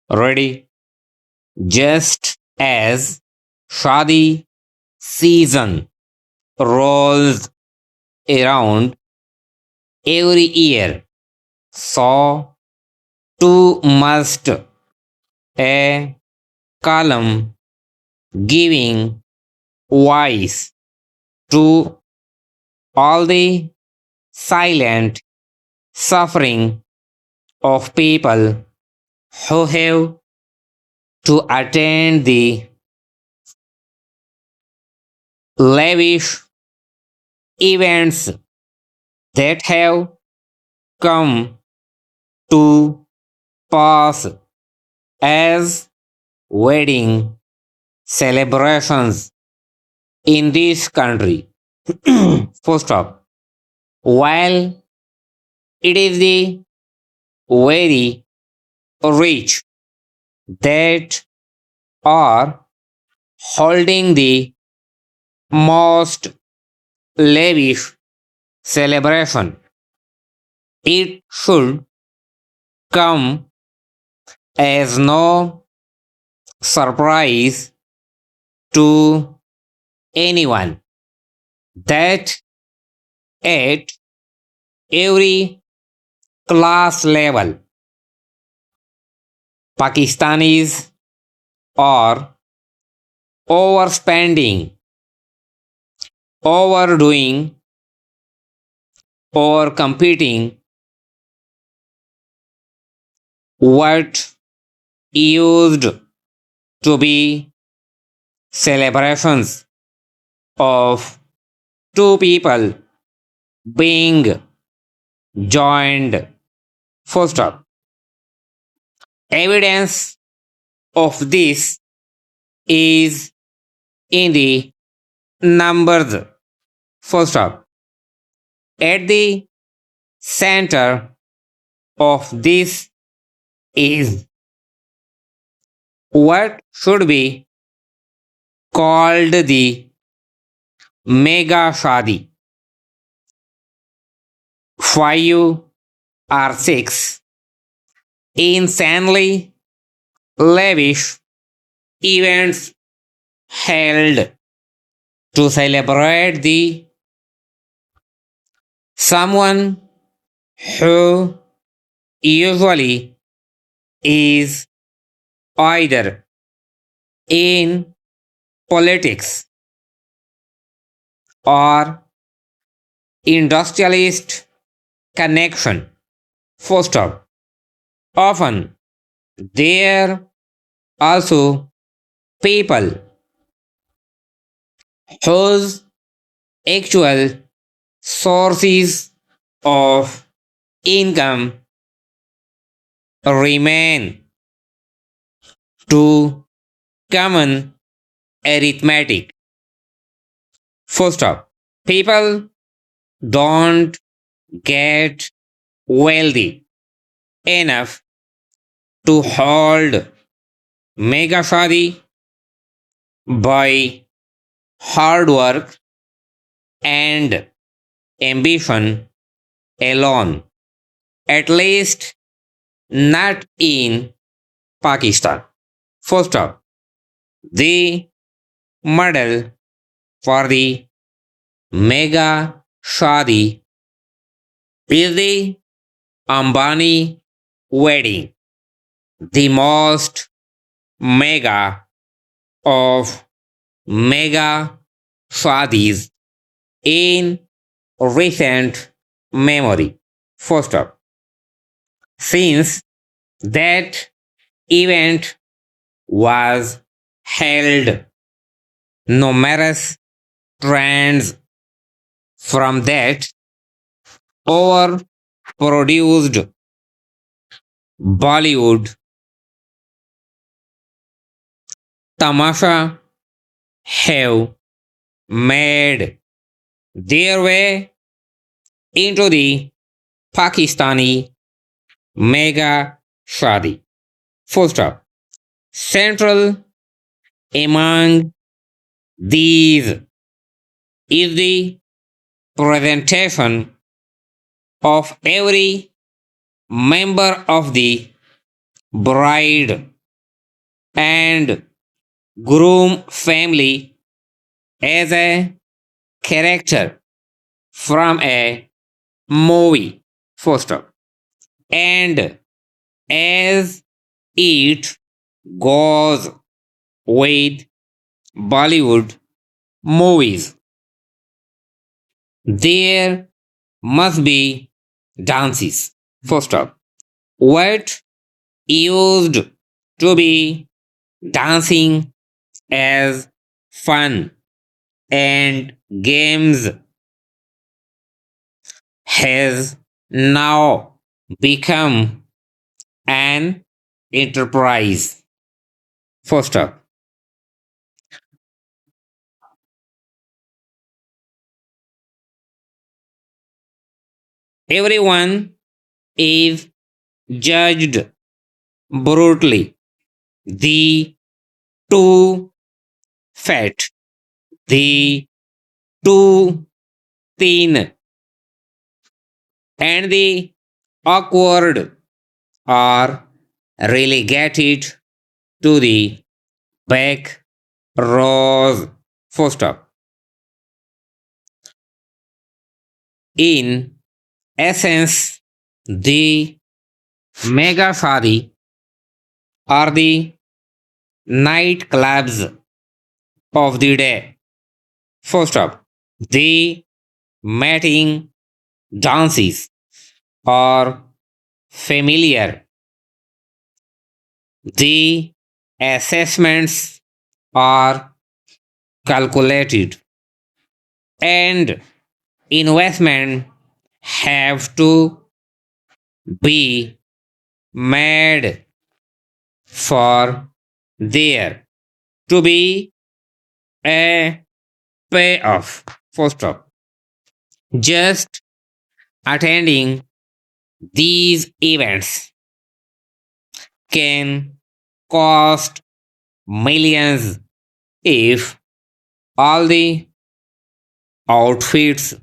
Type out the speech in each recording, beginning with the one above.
Ready? Just as Shadi season rolls around every year, so too must a column giving voice to all the silent suffering of people who have to attend the lavish events that have come to pass as wedding celebrations in this country. Full stop. While it is the very rich that are holding the most lavish celebration, it should come as no surprise to anyone that at every class level, Pakistanis are overspending, overdoing, or competing what used to be celebrations of two people being joined. Full stop. Evidence of this is in the numbers. Full stop. At the center of this is what should be called the mega shadi. 5 or 6 insanely lavish events held to celebrate the someone who usually is either in politics or industrialist connection. Full stop. Often there also people whose actual sources of income remain to common arithmetic. Full stop. People don't get wealthy enough to hold mega shadi by hard work and ambition alone. At least not in Pakistan. Full stop. The model for the mega shadi is the Ambani wedding, the most mega of mega shadis in recent memory. Full stop. Since that event was held, numerous trends from that overproduced Bollywood tamasha have made their way into the Pakistani mega shadi. Full stop. Central among these is the presentation of every member of the bride and groom family as a character from a movie. Full stop. And as it goes with Bollywood movies, there must be dances. Full stop. What used to be dancing as fun and games has now become an enterprise. First up, everyone is judged brutally. The too fat, the too thin, and the awkward are relegated to the back rows. First up, in essence, the mega shadi are the nightclubs of the day. First up, the mating dances are familiar. The assessments are calculated and investment have to be made for there to be a payoff. First up, just attending these events can cost millions if all the outfits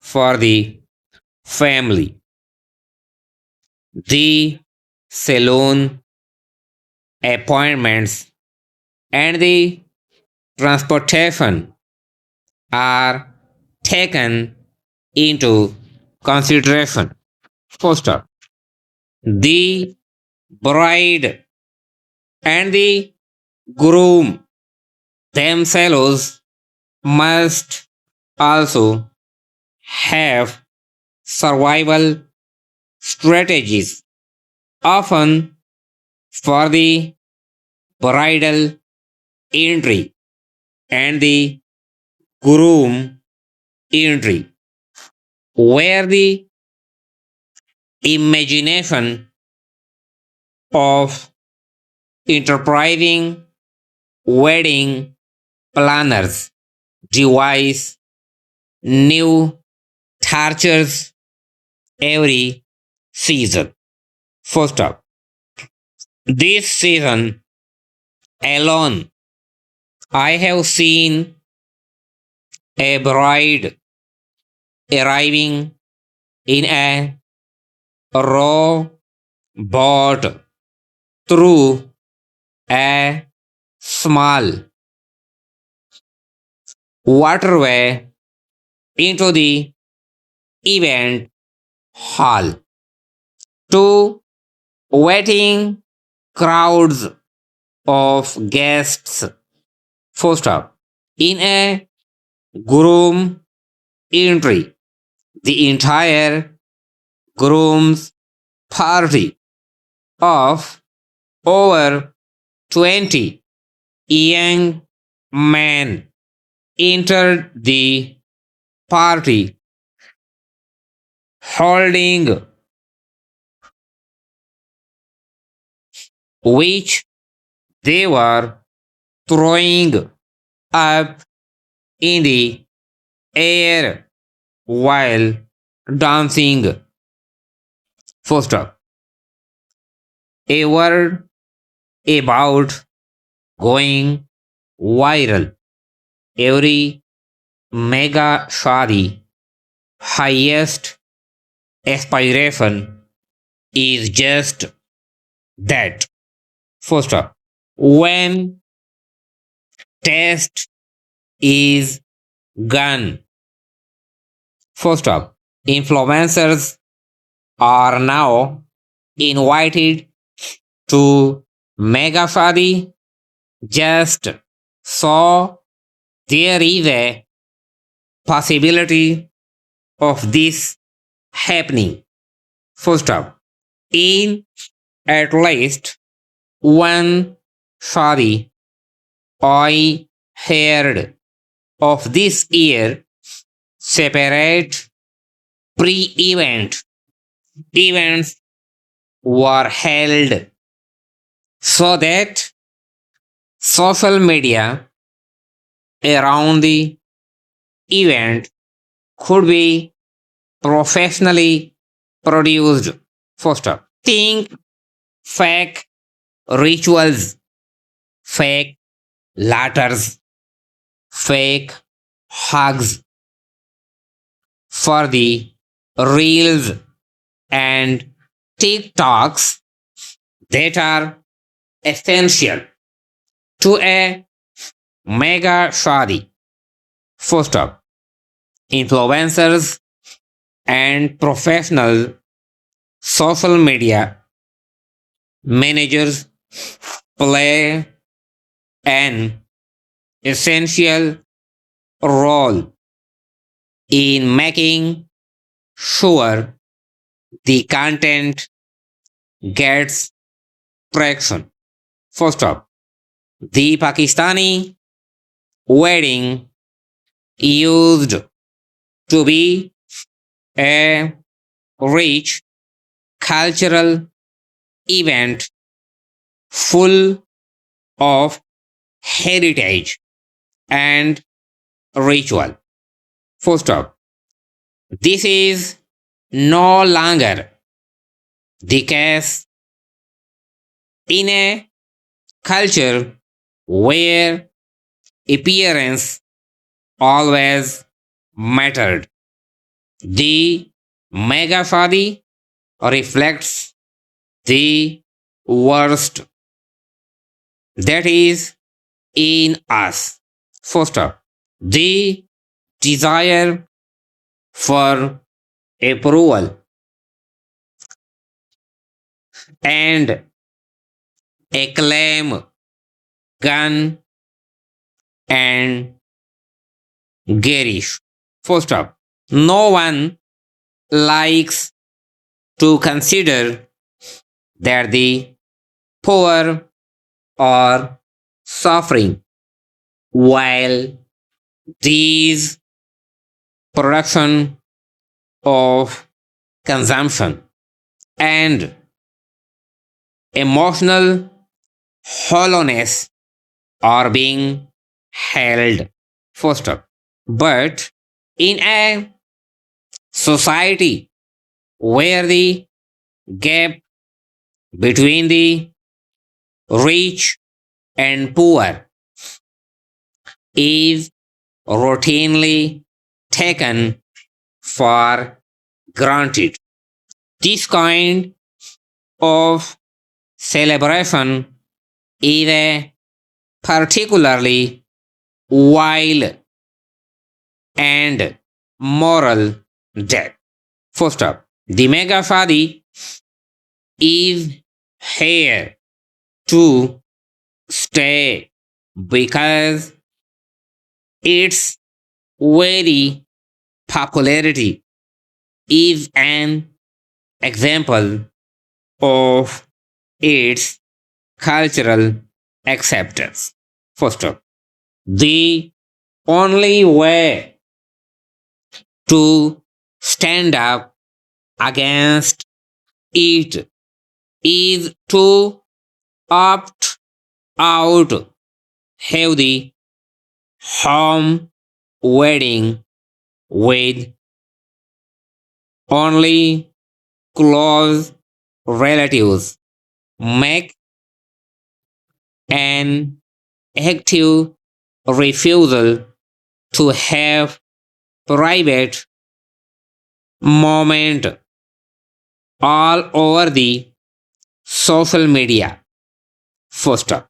for the family, the salon appointments, and the transportation are taken into consideration. First, the bride and the groom themselves must also have survival strategies, often for the bridal entry and the groom entry, where the imagination of enterprising wedding planners devise new tortures every season. First up, this season alone, I have seen a bride arriving in a raw boat through a small waterway into the event hall to waiting crowds of guests. First up, in a groom entry, the entire groom's party of over 20 young men entered the party holding which they were throwing up in the air while dancing. First up, a word about going viral. Every mega shadi highest aspiration is just that. First up, when test is gone. First up, influencers are now invited to Mega Shadi just so there is a possibility of this happening. First up, in at least one Shadi I heard of this year, separate pre-event events were held so that social media around the event could be professionally produced. First up, think fake rituals, fake ladders, fake hugs for the reels and TikToks that are essential to a mega shadi. First up, influencers and professional social media managers play an essential role in making sure the content gets traction. First up, the Pakistani wedding used to be a rich cultural event full of heritage and ritual. First up, this is no longer the case in a culture where appearance always mattered. The mega shadi reflects the worst that is in us. First up, the desire for approval and acclaim gun and garish. First up, no one likes to consider that the poor are suffering while these production of consumption and emotional hollowness are being held. First up, but in a society where the gap between the rich and poor is routinely taken for granted, this kind of celebration is a particularly wild and moral death. First up, the mega shadi is here to stay because its very popularity is an example of its cultural acceptance. First up, the only way to stand up against it is to opt out, have the home wedding with only close relatives, make an active refusal to have private moment all over the social media. First up,